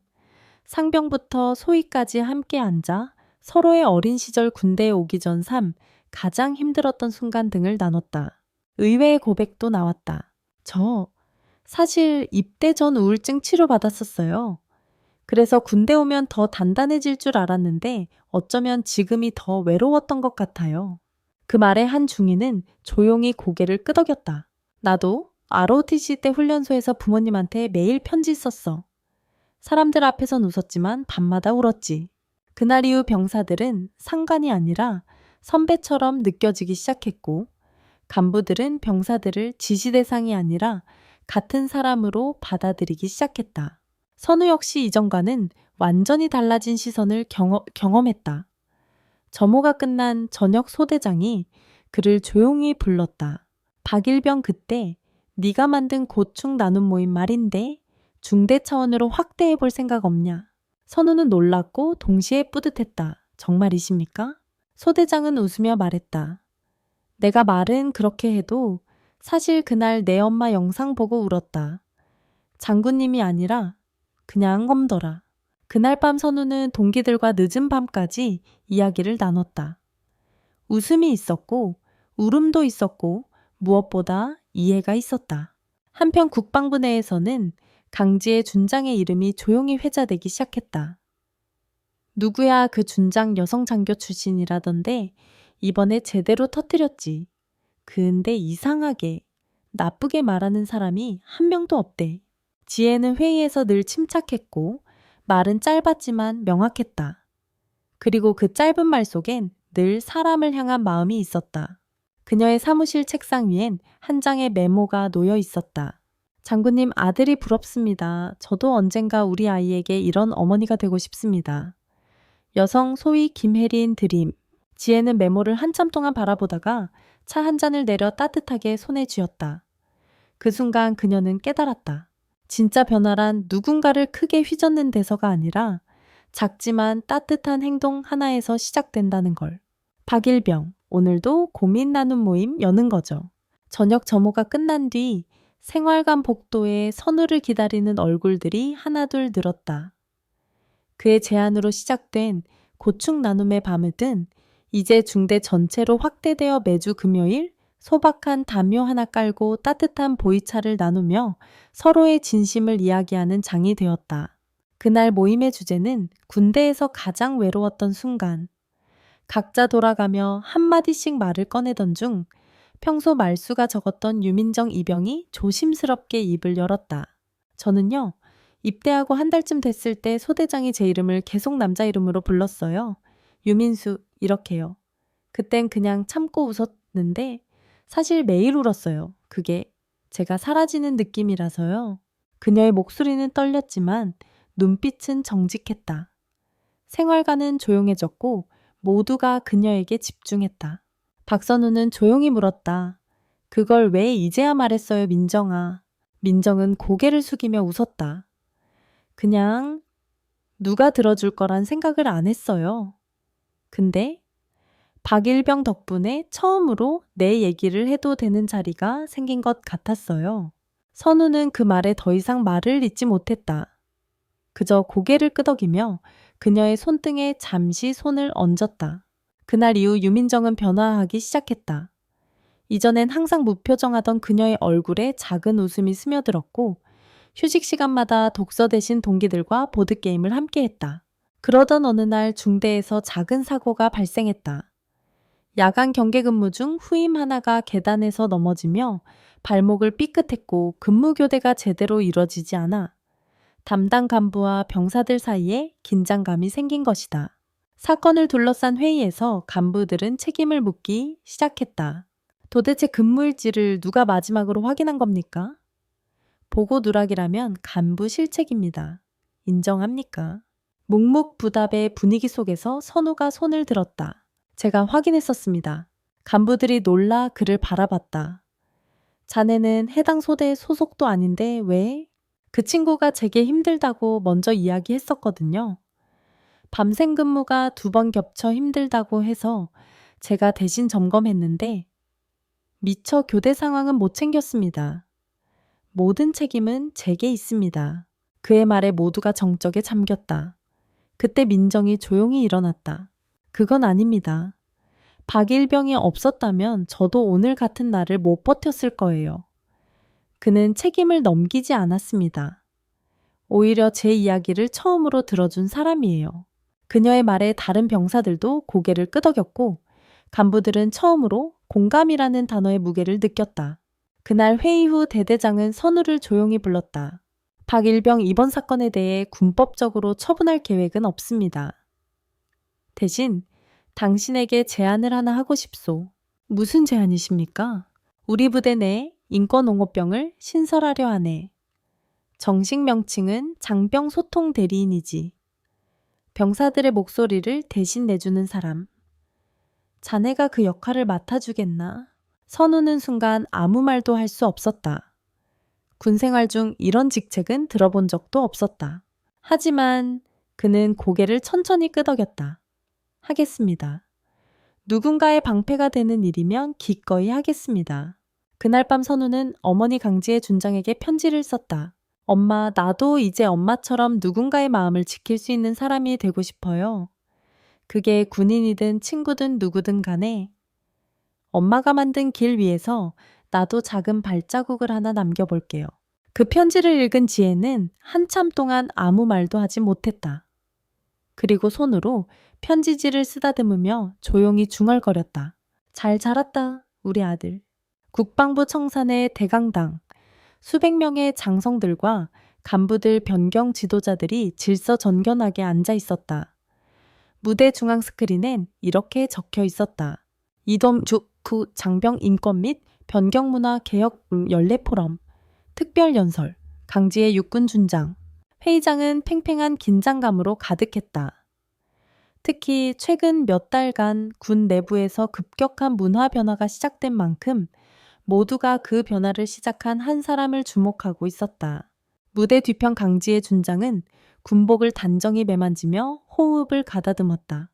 상병부터 소위까지 함께 앉아 서로의 어린 시절 군대에 오기 전 삶, 가장 힘들었던 순간 등을 나눴다. 의외의 고백도 나왔다. 저 사실 입대 전 우울증 치료받았었어요. 그래서 군대 오면 더 단단해질 줄 알았는데 어쩌면 지금이 더 외로웠던 것 같아요. 그 말에 한 중위는 조용히 고개를 끄덕였다. 나도 ROTC 때 훈련소에서 부모님한테 매일 편지 썼어. 사람들 앞에선 웃었지만 밤마다 울었지. 그날 이후 병사들은 상관이 아니라 선배처럼 느껴지기 시작했고 간부들은 병사들을 지시 대상이 아니라 같은 사람으로 받아들이기 시작했다. 선우 역시 이전과는 완전히 달라진 시선을 경험했다. 점호가 끝난 저녁 소대장이 그를 조용히 불렀다. 박일병 그때 네가 만든 고충 나눔 모임 말인데 중대 차원으로 확대해 볼 생각 없냐? 선우는 놀랐고 동시에 뿌듯했다. 정말이십니까? 소대장은 웃으며 말했다. 내가 말은 그렇게 해도 사실 그날 내 엄마 영상 보고 울었다. 장군님이 아니라 그냥 검더라. 그날 밤 선우는 동기들과 늦은 밤까지 이야기를 나눴다. 웃음이 있었고 울음도 있었고 무엇보다 이해가 있었다. 한편 국방부 내에서는 강지의 준장의 이름이 조용히 회자되기 시작했다. 누구야 그 준장 여성 장교 출신이라던데 이번에 제대로 터뜨렸지. 근데 이상하게 나쁘게 말하는 사람이 한 명도 없대. 지혜는 회의에서 늘 침착했고 말은 짧았지만 명확했다. 그리고 그 짧은 말 속엔 늘 사람을 향한 마음이 있었다. 그녀의 사무실 책상 위엔 한 장의 메모가 놓여 있었다. 장군님 아들이 부럽습니다. 저도 언젠가 우리 아이에게 이런 어머니가 되고 싶습니다. 여성 소위 김혜린 드림. 지혜는 메모를 한참 동안 바라보다가 차 한 잔을 내려 따뜻하게 손에 쥐었다. 그 순간 그녀는 깨달았다. 진짜 변화란 누군가를 크게 휘젓는 데서가 아니라 작지만 따뜻한 행동 하나에서 시작된다는 걸. 박일병, 오늘도 고민 나눔 모임 여는 거죠. 저녁 점호가 끝난 뒤 생활관 복도에 선우를 기다리는 얼굴들이 하나둘 늘었다. 그의 제안으로 시작된 고충 나눔의 밤은 이제 중대 전체로 확대되어 매주 금요일 소박한 담요 하나 깔고 따뜻한 보이차를 나누며 서로의 진심을 이야기하는 장이 되었다. 그날 모임의 주제는 군대에서 가장 외로웠던 순간. 각자 돌아가며 한마디씩 말을 꺼내던 중 평소 말수가 적었던 유민정 이병이 조심스럽게 입을 열었다. 저는요, 입대하고 한 달쯤 됐을 때 소대장이 제 이름을 계속 남자 이름으로 불렀어요. 유민수, 이렇게요. 그땐 그냥 참고 웃었는데 사실 매일 울었어요. 그게 제가 사라지는 느낌이라서요. 그녀의 목소리는 떨렸지만 눈빛은 정직했다. 생활관은 조용해졌고 모두가 그녀에게 집중했다. 박선우는 조용히 물었다. 그걸 왜 이제야 말했어요, 민정아. 민정은 고개를 숙이며 웃었다. 그냥 누가 들어줄 거란 생각을 안 했어요. 근데 박일병 덕분에 처음으로 내 얘기를 해도 되는 자리가 생긴 것 같았어요. 선우는 그 말에 더 이상 말을 잇지 못했다. 그저 고개를 끄덕이며 그녀의 손등에 잠시 손을 얹었다. 그날 이후 유민정은 변화하기 시작했다. 이전엔 항상 무표정하던 그녀의 얼굴에 작은 웃음이 스며들었고 휴식 시간마다 독서 대신 동기들과 보드게임을 함께했다. 그러던 어느 날 중대에서 작은 사고가 발생했다. 야간 경계 근무 중 후임 하나가 계단에서 넘어지며 발목을 삐끗했고 근무 교대가 제대로 이뤄지지 않아 담당 간부와 병사들 사이에 긴장감이 생긴 것이다. 사건을 둘러싼 회의에서 간부들은 책임을 묻기 시작했다. 도대체 근무일지를 누가 마지막으로 확인한 겁니까? 보고 누락이라면 간부 실책입니다. 인정합니까? 묵묵부답의 분위기 속에서 선우가 손을 들었다. 제가 확인했었습니다. 간부들이 놀라 그를 바라봤다. 자네는 해당 소대 소속도 아닌데 왜? 그 친구가 제게 힘들다고 먼저 이야기했었거든요. 밤샘 근무가 2번 겹쳐 힘들다고 해서 제가 대신 점검했는데 미처 교대 상황은 못 챙겼습니다. 모든 책임은 제게 있습니다. 그의 말에 모두가 정적에 잠겼다. 그때 민정이 조용히 일어났다. 그건 아닙니다. 박일병이 없었다면 저도 오늘 같은 날을 못 버텼을 거예요. 그는 책임을 넘기지 않았습니다. 오히려 제 이야기를 처음으로 들어준 사람이에요. 그녀의 말에 다른 병사들도 고개를 끄덕였고 간부들은 처음으로 공감이라는 단어의 무게를 느꼈다. 그날 회의 후 대대장은 선우를 조용히 불렀다. 박일병 이번 사건에 대해 군법적으로 처분할 계획은 없습니다. 대신 당신에게 제안을 하나 하고 싶소. 무슨 제안이십니까? 우리 부대 내 인권옹호병을 신설하려 하네. 정식 명칭은 장병 소통 대리인이지. 병사들의 목소리를 대신 내주는 사람. 자네가 그 역할을 맡아주겠나? 선우는 순간 아무 말도 할 수 없었다. 군 생활 중 이런 직책은 들어본 적도 없었다. 하지만 그는 고개를 천천히 끄덕였다. 하겠습니다. 누군가의 방패가 되는 일이면 기꺼이 하겠습니다. 그날 밤 선우는 어머니 강지의 준장에게 편지를 썼다. 엄마, 나도 이제 엄마처럼 누군가의 마음을 지킬 수 있는 사람이 되고 싶어요. 그게 군인이든 친구든 누구든 간에 엄마가 만든 길 위에서 나도 작은 발자국을 하나 남겨볼게요. 그 편지를 읽은 지혜는 한참 동안 아무 말도 하지 못했다. 그리고 손으로 편지지를 쓰다듬으며 조용히 중얼거렸다. 잘 자랐다, 우리 아들. 국방부 청산의 대강당, 수백 명의 장성들과 간부들 변경 지도자들이 질서정연하게 앉아 있었다. 무대 중앙 스크린엔 이렇게 적혀 있었다. 이돔주 장병 인권 및 변경문화 개혁 연례 포럼, 특별연설, 강지의 육군 준장. 회의장은 팽팽한 긴장감으로 가득했다. 특히 최근 몇 달간 군 내부에서 급격한 문화 변화가 시작된 만큼 모두가 그 변화를 시작한 한 사람을 주목하고 있었다. 무대 뒤편 강지의 준장은 군복을 단정히 매만지며 호흡을 가다듬었다.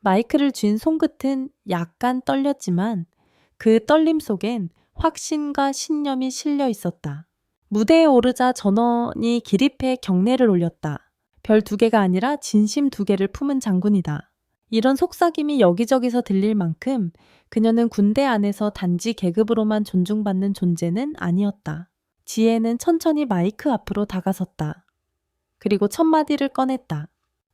마이크를 쥔 손끝은 약간 떨렸지만 그 떨림 속엔 확신과 신념이 실려 있었다. 무대에 오르자 전원이 기립해 경례를 올렸다. 별 2개가 아니라 진심 2개를 품은 장군이다. 이런 속삭임이 여기저기서 들릴 만큼 그녀는 군대 안에서 단지 계급으로만 존중받는 존재는 아니었다. 지혜는 천천히 마이크 앞으로 다가섰다. 그리고 첫 마디를 꺼냈다.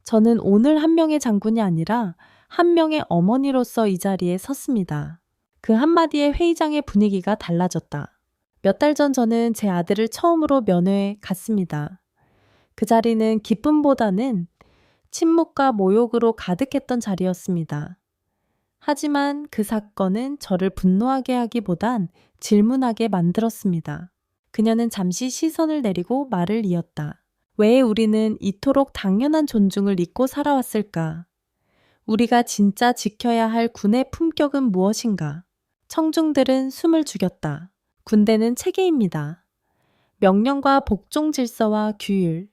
저는 오늘 한 명의 장군이 아니라 한 명의 어머니로서 이 자리에 섰습니다. 그 한마디에 회의장의 분위기가 달라졌다. 몇 달 전 저는 제 아들을 처음으로 면회에 갔습니다. 그 자리는 기쁨보다는 침묵과 모욕으로 가득했던 자리였습니다. 하지만 그 사건은 저를 분노하게 하기보단 질문하게 만들었습니다. 그녀는 잠시 시선을 내리고 말을 이었다. 왜 우리는 이토록 당연한 존중을 잊고 살아왔을까? 우리가 진짜 지켜야 할 군의 품격은 무엇인가? 청중들은 숨을 죽였다. 군대는 체계입니다. 명령과 복종 질서와 규율.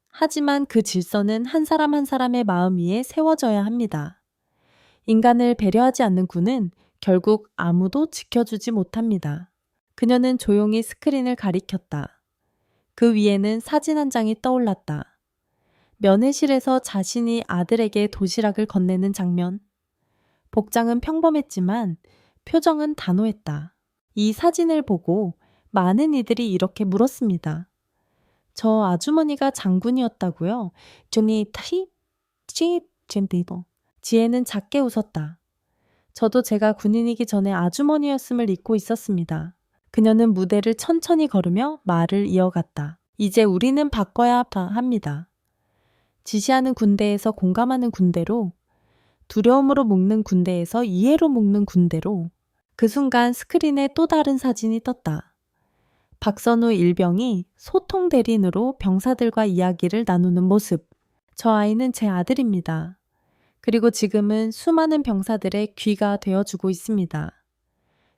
하지만 그 질서는 한 사람 한 사람의 마음 위에 세워져야 합니다. 인간을 배려하지 않는 군은 결국 아무도 지켜주지 못합니다. 그녀는 조용히 스크린을 가리켰다. 그 위에는 사진 한 장이 떠올랐다. 면회실에서 자신이 아들에게 도시락을 건네는 장면. 복장은 평범했지만 표정은 단호했다. 이 사진을 보고 많은 이들이 이렇게 물었습니다. 저 아주머니가 장군이었다고요? 존이 타히 젠디버. 지혜는 작게 웃었다. 저도 제가 군인이기 전에 아주머니였음을 잊고 있었습니다. 그녀는 무대를 천천히 걸으며 말을 이어갔다. 이제 우리는 바꿔야 합니다. 지시하는 군대에서 공감하는 군대로, 두려움으로 묶는 군대에서 이해로 묶는 군대로. 그 순간 스크린에 또 다른 사진이 떴다. 박선우 일병이 소통 대리인으로 병사들과 이야기를 나누는 모습. 저 아이는 제 아들입니다. 그리고 지금은 수많은 병사들의 귀가 되어주고 있습니다.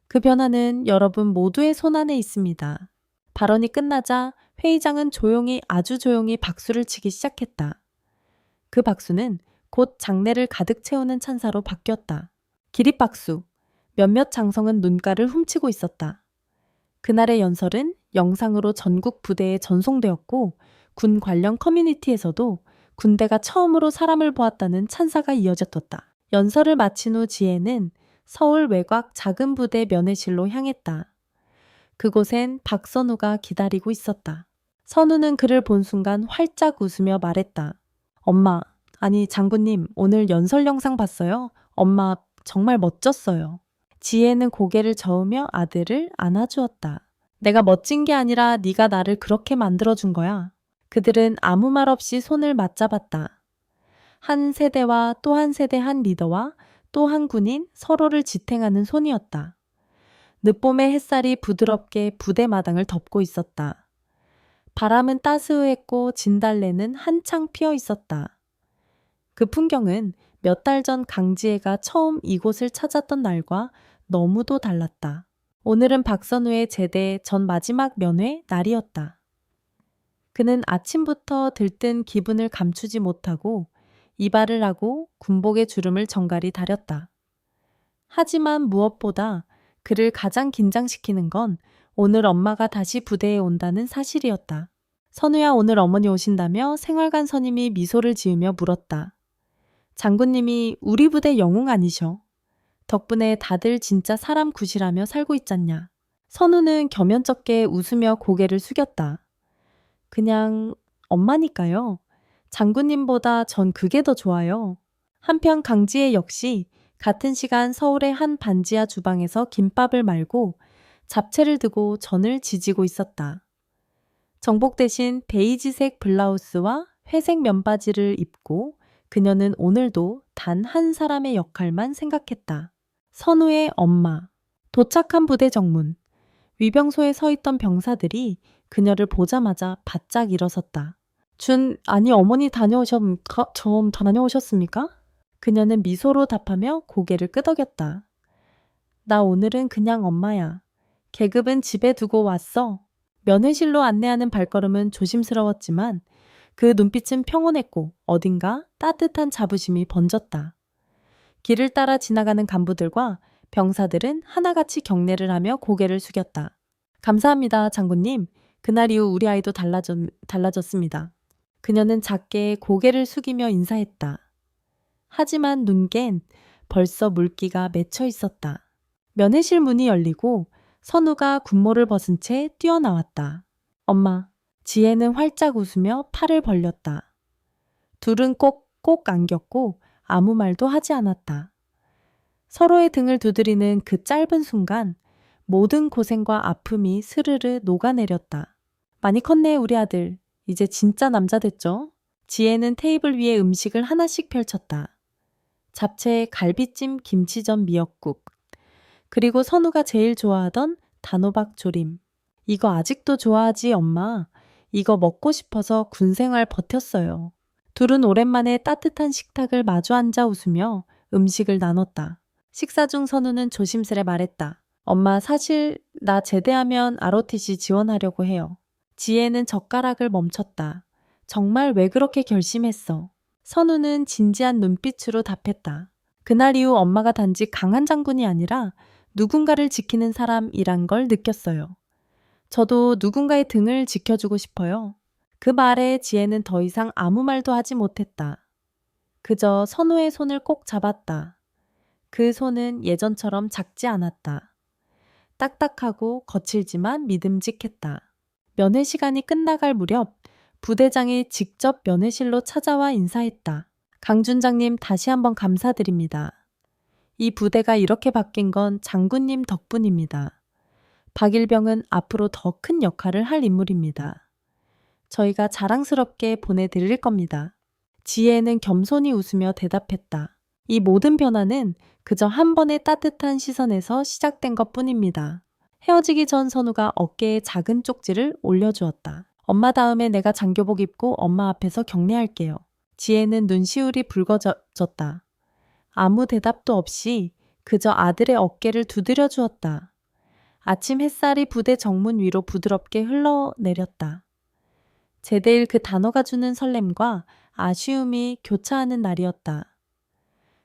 그 변화는 여러분 모두의 손안에 있습니다. 발언이 끝나자 회의장은 아주 조용히 박수를 치기 시작했다. 그 박수는 곧 장내를 가득 채우는 찬사로 바뀌었다. 기립박수. 몇몇 장성은 눈가를 훔치고 있었다. 그날의 연설은 영상으로 전국 부대에 전송되었고 군 관련 커뮤니티에서도 군대가 처음으로 사람을 보았다는 찬사가 이어졌다. 연설을 마친 후 지혜는 서울 외곽 작은 부대 면회실로 향했다. 그곳엔 박선우가 기다리고 있었다. 선우는 그를 본 순간 활짝 웃으며 말했다. 엄마, 아니 장군님, 오늘 연설 영상 봤어요? 엄마 정말 멋졌어요. 지혜는 고개를 저으며 아들을 안아주었다. 내가 멋진 게 아니라 네가 나를 그렇게 만들어준 거야. 그들은 아무 말 없이 손을 맞잡았다. 한 세대와 또 한 세대 한 리더와 또 한 군인 서로를 지탱하는 손이었다. 늦봄의 햇살이 부드럽게 부대 마당을 덮고 있었다. 바람은 따스했고 진달래는 한창 피어 있었다. 그 풍경은 몇 달 전 강지혜가 처음 이곳을 찾았던 날과 너무도 달랐다. 오늘은 박선우의 제대 전 마지막 면회 날이었다. 그는 아침부터 들뜬 기분을 감추지 못하고 이발을 하고 군복의 주름을 정갈히 다렸다. 하지만 무엇보다 그를 가장 긴장시키는 건 오늘 엄마가 다시 부대에 온다는 사실이었다. 선우야, 오늘 어머니 오신다며 생활관 선임이 미소를 지으며 물었다. 장군님이 우리 부대 영웅 아니셔. 덕분에 다들 진짜 사람 굿이라며 살고 있잖냐. 선우는 겸연쩍게 웃으며 고개를 숙였다. 그냥 엄마니까요. 장군님보다 전 그게 더 좋아요. 한편 강지혜 역시 같은 시간 서울의 한 반지하 주방에서 김밥을 말고 잡채를 두고 전을 지지고 있었다. 정복 대신 베이지색 블라우스와 회색 면바지를 입고 그녀는 오늘도 단 한 사람의 역할만 생각했다. 선우의 엄마. 도착한 부대 정문. 위병소에 서 있던 병사들이 그녀를 보자마자 바짝 일어섰다. 아니 어머니 좀 다녀오셨습니까? 그녀는 미소로 답하며 고개를 끄덕였다. 나 오늘은 그냥 엄마야. 계급은 집에 두고 왔어. 면회실로 안내하는 발걸음은 조심스러웠지만 그 눈빛은 평온했고 어딘가 따뜻한 자부심이 번졌다. 길을 따라 지나가는 간부들과 병사들은 하나같이 경례를 하며 고개를 숙였다. 감사합니다, 장군님. 그날 이후 우리 아이도 달라졌습니다. 그녀는 작게 고개를 숙이며 인사했다. 하지만 눈갰 벌써 물기가 맺혀 있었다. 면회실 문이 열리고 선우가 군모를 벗은 채 뛰어나왔다. 엄마, 지혜는 활짝 웃으며 팔을 벌렸다. 둘은 꼭 안겼고 아무 말도 하지 않았다. 서로의 등을 두드리는 그 짧은 순간 모든 고생과 아픔이 스르르 녹아내렸다. 많이 컸네 우리 아들. 이제 진짜 남자 됐죠? 지혜는 테이블 위에 음식을 하나씩 펼쳤다. 잡채, 갈비찜, 김치전, 미역국. 그리고 선우가 제일 좋아하던 단호박 조림. 이거 아직도 좋아하지 엄마? 이거 먹고 싶어서 군 생활 버텼어요. 둘은 오랜만에 따뜻한 식탁을 마주 앉아 웃으며 음식을 나눴다. 식사 중 선우는 조심스레 말했다. 엄마, 사실 나 제대하면 ROTC 지원하려고 해요. 지혜는 젓가락을 멈췄다. 정말 왜 그렇게 결심했어? 선우는 진지한 눈빛으로 답했다. 그날 이후 엄마가 단지 강한 장군이 아니라 누군가를 지키는 사람이란 걸 느꼈어요. 저도 누군가의 등을 지켜주고 싶어요. 그 말에 지혜는 더 이상 아무 말도 하지 못했다. 그저 선우의 손을 꼭 잡았다. 그 손은 예전처럼 작지 않았다. 딱딱하고 거칠지만 믿음직했다. 면회 시간이 끝나갈 무렵 부대장이 직접 면회실로 찾아와 인사했다. 강준장님, 다시 한번 감사드립니다. 이 부대가 이렇게 바뀐 건 장군님 덕분입니다. 박일병은 앞으로 더 큰 역할을 할 인물입니다. 저희가 자랑스럽게 보내드릴 겁니다. 지혜는 겸손히 웃으며 대답했다. 이 모든 변화는 그저 한 번의 따뜻한 시선에서 시작된 것뿐입니다. 헤어지기 전 선우가 어깨에 작은 쪽지를 올려주었다. 엄마, 다음에 내가 장교복 입고 엄마 앞에서 경례할게요. 지혜는 눈시울이 붉어졌다. 아무 대답도 없이 그저 아들의 어깨를 두드려 주었다. 아침 햇살이 부대 정문 위로 부드럽게 흘러내렸다. 제대일 그 단어가 주는 설렘과 아쉬움이 교차하는 날이었다.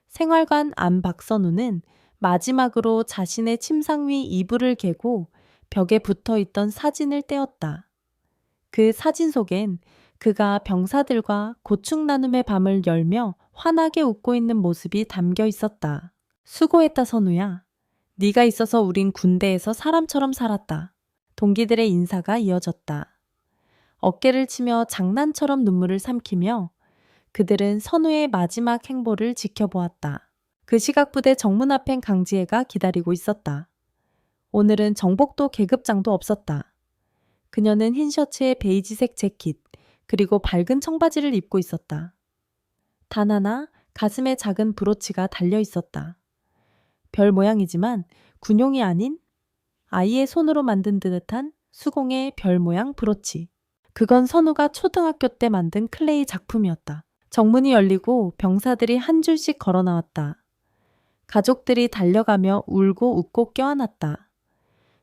생활관 안 박선우는 마지막으로 자신의 침상 위 이불을 개고 벽에 붙어 있던 사진을 떼었다. 그 사진 속엔 그가 병사들과 고충 나눔의 밤을 열며 환하게 웃고 있는 모습이 담겨 있었다. 수고했다, 선우야. 네가 있어서 우린 군대에서 사람처럼 살았다. 동기들의 인사가 이어졌다. 어깨를 치며 장난처럼 눈물을 삼키며 그들은 선우의 마지막 행보를 지켜보았다. 그 시각 부대 정문 앞엔 강지혜가 기다리고 있었다. 오늘은 정복도 계급장도 없었다. 그녀는 흰 셔츠에 베이지색 재킷, 그리고 밝은 청바지를 입고 있었다. 단 하나 가슴에 작은 브로치가 달려 있었다. 별 모양이지만 군용이 아닌 아이의 손으로 만든 듯한 수공의 별 모양 브로치. 그건 선우가 초등학교 때 만든 클레이 작품이었다. 정문이 열리고 병사들이 한 줄씩 걸어 나왔다. 가족들이 달려가며 울고 웃고 껴안았다.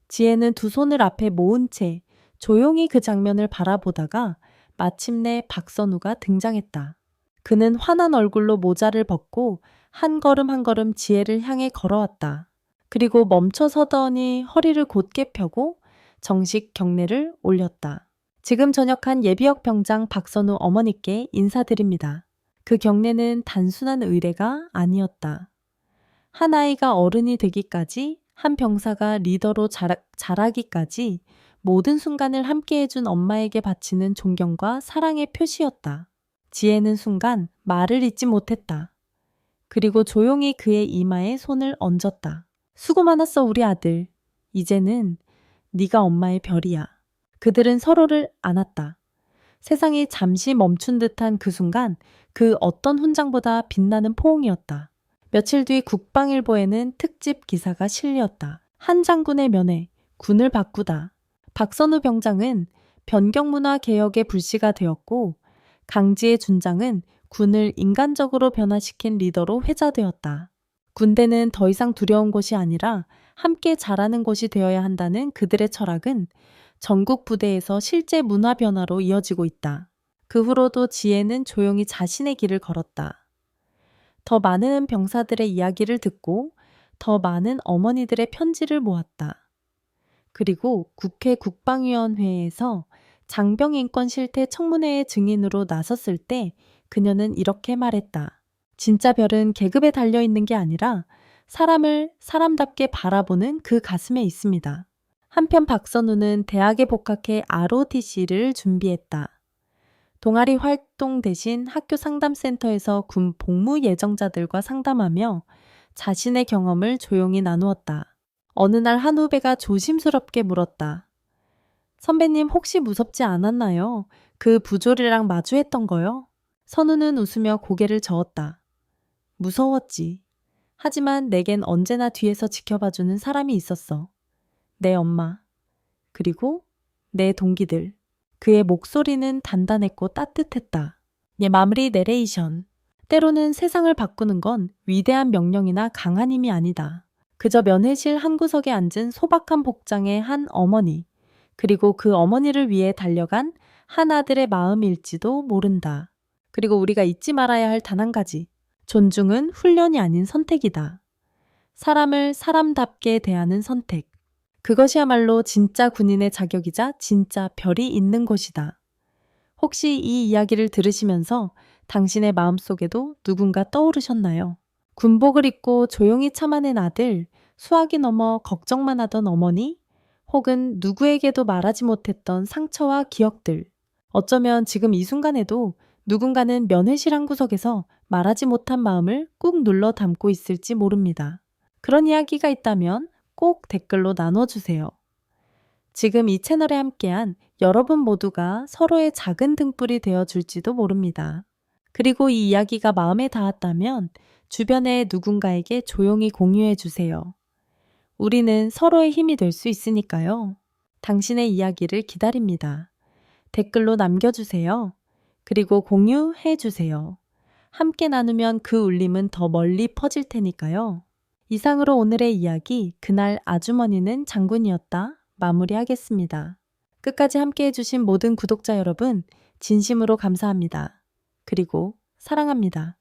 지혜는 두 손을 앞에 모은 채 조용히 그 장면을 바라보다가 마침내 박선우가 등장했다. 그는 환한 얼굴로 모자를 벗고 한 걸음 한 걸음 지혜를 향해 걸어왔다. 그리고 멈춰 서더니 허리를 곧게 펴고 정식 경례를 올렸다. 지금 전역한 예비역 병장 박선우 어머니께 인사드립니다. 그 경례는 단순한 의례가 아니었다. 한 아이가 어른이 되기까지, 한 병사가 리더로 자라기까지 모든 순간을 함께 해준 엄마에게 바치는 존경과 사랑의 표시였다. 지혜는 순간 말을 잇지 못했다. 그리고 조용히 그의 이마에 손을 얹었다. 수고 많았어, 우리 아들. 이제는 네가 엄마의 별이야. 그들은 서로를 안았다. 세상이 잠시 멈춘 듯한 그 순간 그 어떤 훈장보다 빛나는 포옹이었다. 며칠 뒤 국방일보에는 특집 기사가 실렸다. 한 장군의 면회, 군을 바꾸다. 박선우 병장은 변경문화 개혁의 불씨가 되었고 강지혜 준장은 군을 인간적으로 변화시킨 리더로 회자되었다. 군대는 더 이상 두려운 곳이 아니라 함께 자라는 곳이 되어야 한다는 그들의 철학은 전국 부대에서 실제 문화 변화로 이어지고 있다. 그 후로도 지혜는 조용히 자신의 길을 걸었다. 더 많은 병사들의 이야기를 듣고 더 많은 어머니들의 편지를 모았다. 그리고 국회 국방위원회에서 장병인권 실태 청문회의 증인으로 나섰을 때 그녀는 이렇게 말했다. 진짜 별은 계급에 달려 있는 게 아니라 사람을 사람답게 바라보는 그 가슴에 있습니다. 한편 박선우는 대학에 복학해 ROTC를 준비했다. 동아리 활동 대신 학교 상담센터에서 군 복무 예정자들과 상담하며 자신의 경험을 조용히 나누었다. 어느 날 한 후배가 조심스럽게 물었다. 선배님, 혹시 무섭지 않았나요? 그 부조리랑 마주했던 거요? 선우는 웃으며 고개를 저었다. 무서웠지. 하지만 내겐 언제나 뒤에서 지켜봐주는 사람이 있었어. 내 엄마. 그리고 내 동기들. 그의 목소리는 단단했고 따뜻했다. 예, 마무리 내레이션. 때로는 세상을 바꾸는 건 위대한 명령이나 강한 힘이 아니다. 그저 면회실 한 구석에 앉은 소박한 복장의 한 어머니, 그리고 그 어머니를 위해 달려간 한 아들의 마음일지도 모른다. 그리고 우리가 잊지 말아야 할 단 한 가지. 존중은 훈련이 아닌 선택이다. 사람을 사람답게 대하는 선택. 그것이야말로 진짜 군인의 자격이자 진짜 별이 있는 것이다. 혹시 이 이야기를 들으시면서 당신의 마음속에도 누군가 떠오르셨나요? 군복을 입고 조용히 참아낸 아들, 수학이 넘어 걱정만 하던 어머니, 혹은 누구에게도 말하지 못했던 상처와 기억들. 어쩌면 지금 이 순간에도 누군가는 면회실 한 구석에서 말하지 못한 마음을 꾹 눌러 담고 있을지 모릅니다. 그런 이야기가 있다면 꼭 댓글로 나눠주세요. 지금 이 채널에 함께한 여러분 모두가 서로의 작은 등불이 되어줄지도 모릅니다. 그리고 이 이야기가 마음에 닿았다면 주변의 누군가에게 조용히 공유해 주세요. 우리는 서로의 힘이 될 수 있으니까요. 당신의 이야기를 기다립니다. 댓글로 남겨주세요. 그리고 공유해 주세요. 함께 나누면 그 울림은 더 멀리 퍼질 테니까요. 이상으로 오늘의 이야기, 그날 아주머니는 장군이었다. 마무리하겠습니다. 끝까지 함께 해주신 모든 구독자 여러분, 진심으로 감사합니다. 그리고 사랑합니다.